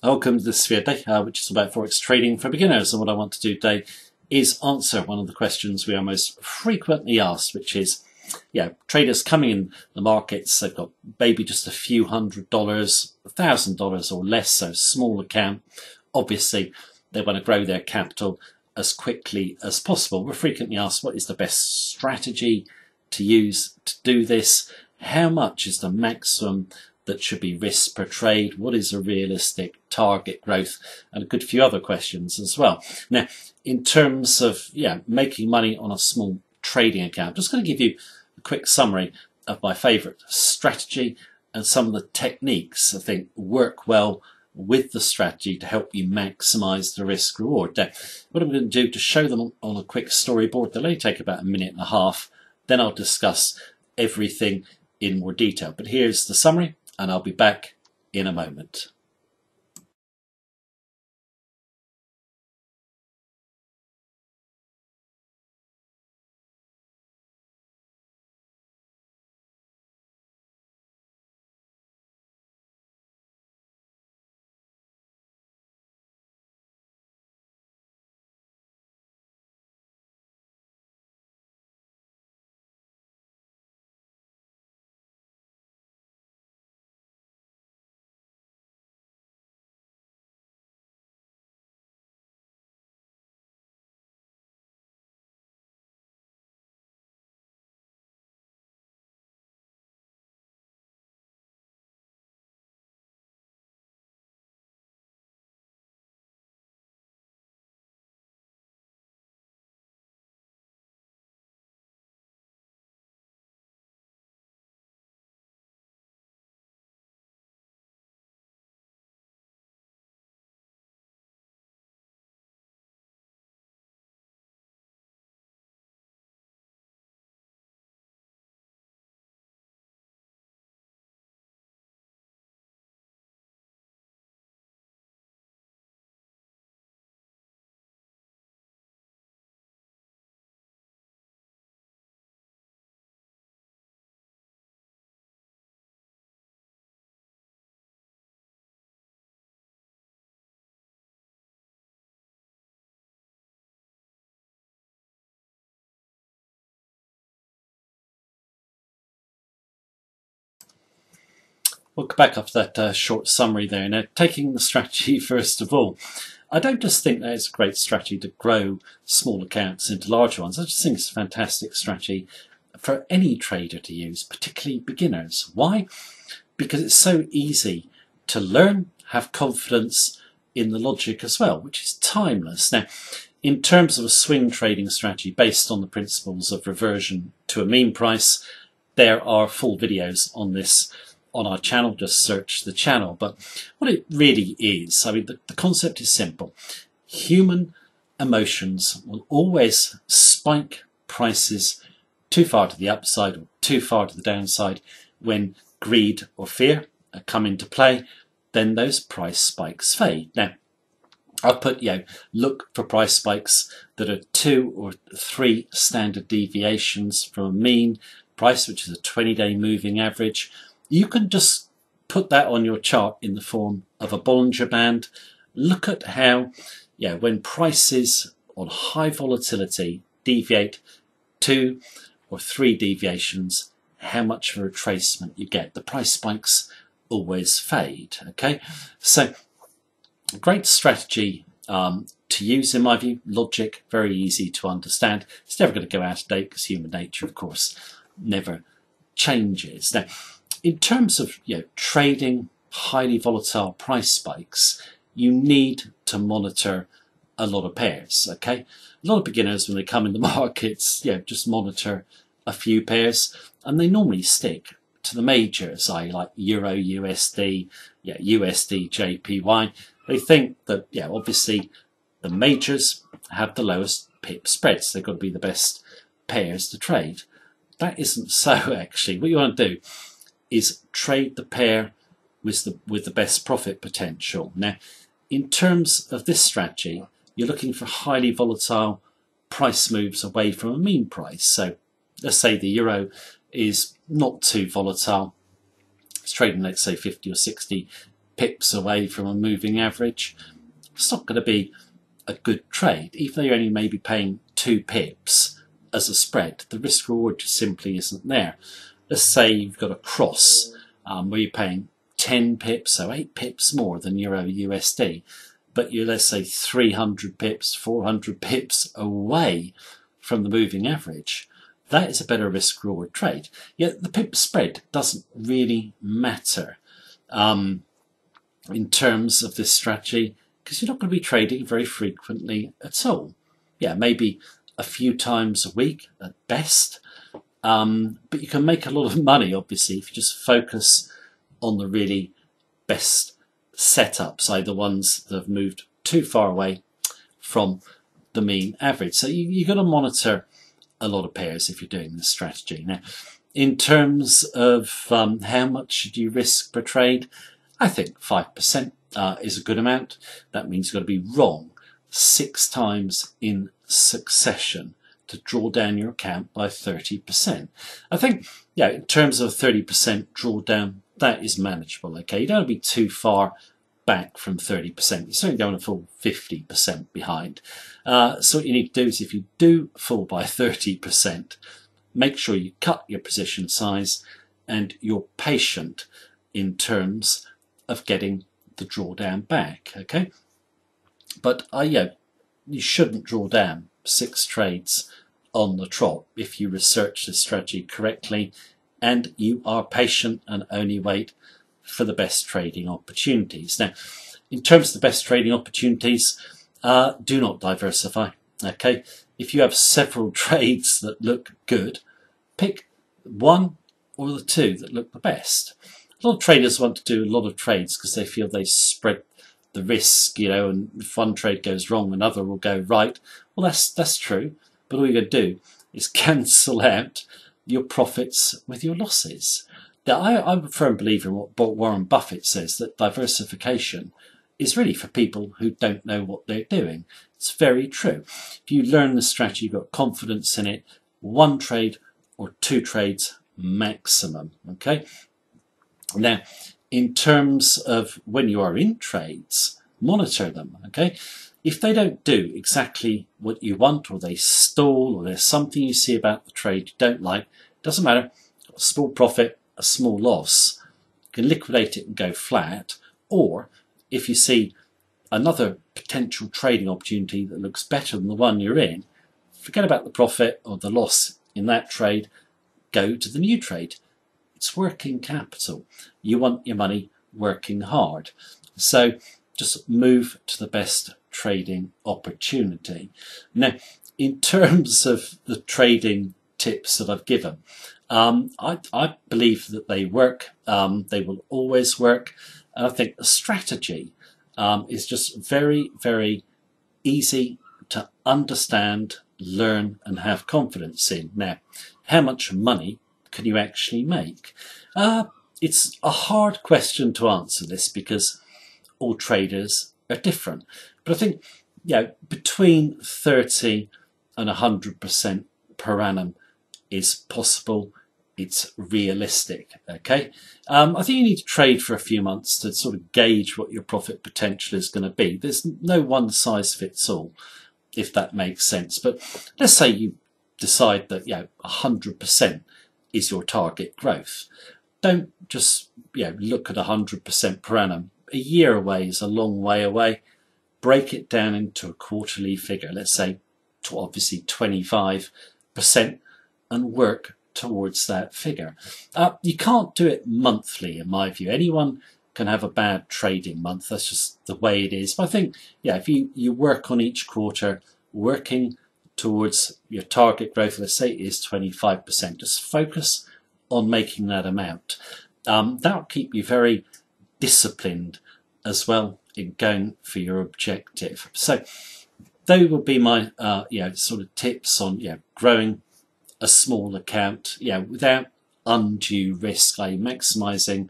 Welcome to this video, which is about Forex trading for beginners. And what I want to do today is answer one of the questions we are most frequently asked, which is, traders coming in the markets, they've got maybe just a few $100, $1,000 or less, so small account. Obviously, they want to grow their capital as quickly as possible. We're frequently asked, what is the best strategy to use to do this? How much is the maximum that should be risk per trade? What is a realistic target growth? And a good few other questions as well. Now, in terms of making money on a small trading account, I'm just going to give you a quick summary of my favourite strategy and some of the techniques I think work well with the strategy to help you maximise the risk reward. Now, what I'm going to do to show them on a quick storyboard, they'll only take about a minute and a half, then I'll discuss everything in more detail. But here's the summary, and I'll be back in a moment. Welcome back after that short summary there. Now, taking the strategy first of all, I don't just think that it's a great strategy to grow small accounts into larger ones. I just think it's a fantastic strategy for any trader to use, particularly beginners. Why? Because it's so easy to learn, have confidence in the logic as well, which is timeless. Now, in terms of a swing trading strategy based on the principles of reversion to a mean price, there are full videos on this on our channel. Just search the channel. But what it really is, I mean, the concept is simple. Human emotions will always spike prices too far to the upside or too far to the downside. When greed or fear come into play, then those price spikes fade. Now, I'll put, look for price spikes that are 2 or 3 standard deviations from a mean price, which is a 20-day moving average. You can just put that on your chart in the form of a Bollinger Band. Look at how, when prices on high volatility deviate 2 or 3 deviations, how much of a retracement you get. The price spikes always fade, okay? So, great strategy to use in my view. Logic, very easy to understand. It's never going to go out of date because human nature, of course, never changes. Now, in terms of trading highly volatile price spikes, you need to monitor a lot of pairs, okay? A lot of beginners, when they come in the markets, just monitor a few pairs, and they normally stick to the majors, like Euro, USD, USD, JPY. They think that, obviously the majors have the lowest pip spreads. They've got to be the best pairs to trade. That isn't so, actually. What you want to do is trade the pair with the best profit potential. Now, in terms of this strategy, you're looking for highly volatile price moves away from a mean price. So let's say the euro is not too volatile. It's trading, let's say, 50 or 60 pips away from a moving average, it's not going to be a good trade. Even though you're only maybe paying 2 pips as a spread, the risk reward just simply isn't there. Let's say you've got a cross where you're paying 10 pips, so 8 pips more than Euro USD, but you're, let's say, 300 pips, 400 pips away from the moving average. That is a better risk reward trade. Yet the pip spread doesn't really matter in terms of this strategy, because you're not going to be trading very frequently at all. Yeah, maybe a few times a week at best, but you can make a lot of money, obviously, if you just focus on the really best setups, either ones that have moved too far away from the mean average. So you've got to monitor a lot of pairs if you're doing this strategy. Now, in terms of how much should you risk per trade, I think 5% is a good amount. That means you've got to be wrong 6 times in succession to draw down your account by 30%. I think, yeah, in terms of 30% drawdown, that is manageable. Okay, you don't want to be too far back from 30%. You certainly don't want to fall 50% behind. So what you need to do is, if you do fall by 30%, make sure you cut your position size and you're patient in terms of getting the drawdown back. Okay, but yeah, you shouldn't draw down 6 trades on the trot if you research this strategy correctly and you are patient and only wait for the best trading opportunities. Now, in terms of the best trading opportunities, do not diversify. Okay, if you have several trades that look good, pick one or the 2 that look the best. A lot of traders want to do a lot of trades because they feel they spread the risk, you know, and if one trade goes wrong, another will go right. Well, that's true, but all you're going to do is cancel out your profits with your losses. Now, I'm a firm believer in what Warren Buffett says, that diversification is really for people who don't know what they're doing. It's very true. If you learn the strategy, you've got confidence in it, 1 trade or 2 trades maximum. Okay. Now, in terms of when you are in trades, monitor them. Okay. If they don't do exactly what you want, or they stall, or there's something you see about the trade you don't like, doesn't matter. A small profit, a small loss, you can liquidate it and go flat. Or if you see another potential trading opportunity that looks better than the one you're in, forget about the profit or the loss in that trade, go to the new trade. It's working capital. You want your money working hard. So just move to the best trading opportunity. Now, in terms of the trading tips that I've given, I believe that they work. They will always work. And I think the strategy is just very, very easy to understand, learn and have confidence in. Now, how much money can you actually make? It's a hard question to answer this because all traders are different. But I think, you know, between 30 and 100% per annum is possible. It's realistic. Okay, I think you need to trade for a few months to sort of gauge what your profit potential is going to be. There's no one size fits all, if that makes sense. But let's say you decide that, you know, 100% is your target growth. Don't just, you know, look at 100% per annum. A year away is a long way away. Break it down into a quarterly figure. Let's say, obviously 25%, and work towards that figure. You can't do it monthly, in my view. Anyone can have a bad trading month. That's just the way it is. But I think, yeah, if you work on each quarter, working towards your target growth, let's say it is 25%, just focus on making that amount. That'll keep you very disciplined as well in going for your objective. So they will be my sort of tips on growing a small account without undue risk, like maximizing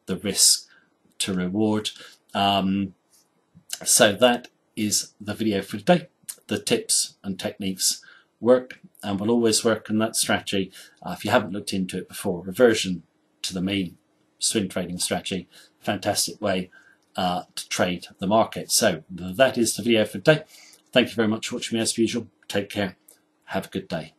the risk to reward. So that is the video for today. The tips and techniques work and will always work in that strategy. If you haven't looked into it before, reversion to the mean swing trading strategy, fantastic way to trade the market. So that is the video for today. Thank you very much for watching me as usual. Take care. Have a good day.